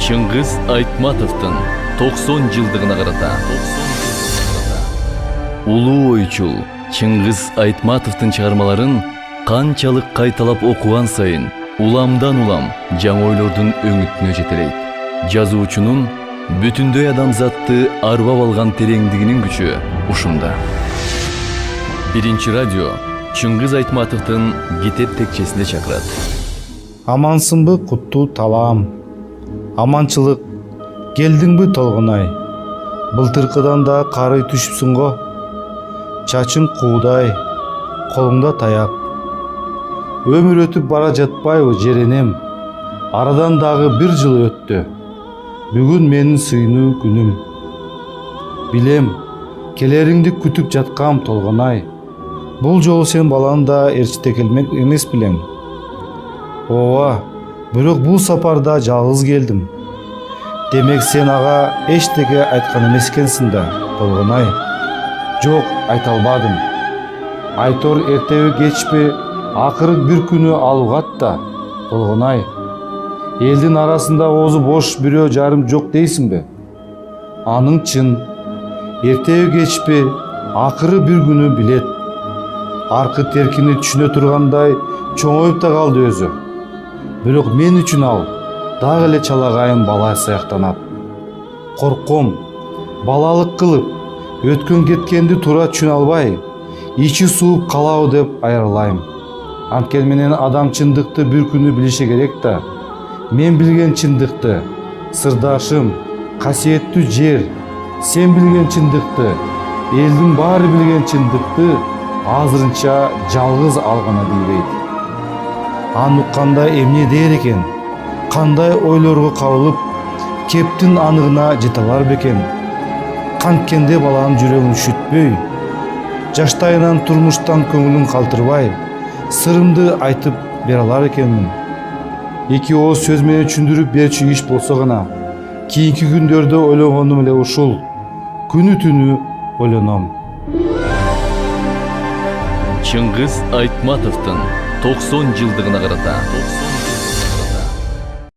Чыңгыз Айтматовдун 90 жылдыгына карата улуу ойчул Чыңгыз Айтматовдун чыгармаларын канчалык кайталап окуган сайын уламдан улам жаңы ойлордун өңүтүнө жетелейт. Жазуучунун бүтүндөй адамзатты арбап алган тереңдигинин күчү ушунда. Биринчи радио Чыңгыз Айтматовдун китеп текчесинде чакырат. Амансынбы куттуу талаам, аманчылык келдиңби толгунай, былтыркыдан да карый түшүпсүң го, чачың куудай, колуңда таяк. Өмүр өтүп бара жатпайбы жеренем, арадан дагы 1 жыл өттү, бүгүн менин сыйынуу күнүм. Билем, келериңди күтүп жаткам толгунай, бул жолу сен баланы да ээрчите келмек эмес билем. Ооба, бирок бул сапарда жалгыз келдим. Демек сен ага эчтеке айткан эмес экенсиң да, толгунай. Жок, айта албадым. Айтор эртеби кечпи акыры бир күнү алугат да, толгунай. Элдин арасында оозу бош бирөө жарым жок дейсиңби? Аның чын. Эртеби кечпи акыры бир күнү билет. Аркы теркини түшүнө тургандай чоңоюп да калды өзү. Бирок мен үчүн ал дагы эле чалагайым бала сыяктанат. Корком, балалык кылып, өткөн кеткенди туура түшүнө албай, ичи сууп калабы деп айрылайм. Анткени менен адам чындыкты бир күнү билиши керек да. Мен билген чындыкты, сырдашым, касиеттүү жер, сен билген чындыкты, элдин баары билген чындыкты азырынча жалгыз ал гана билбейт. Аны укканда эмне дээр экен? Кандай ойлорго кабылып, кептин анығына жете алар бекен? Канткенде баланын жүрөгүн шүтпөй, жаштайынан турмуштан көңүлүн калтырбай, сырымды айтып бере алар экенмин. Эки ооз сөз менен түшүндүрүп берчү иш болсо гана, кийинки күндөрдө ойлогонум эле ушул. Күнү түнү ойлоном. Чыңгыз Айтматовдун 90 жылдыгына карата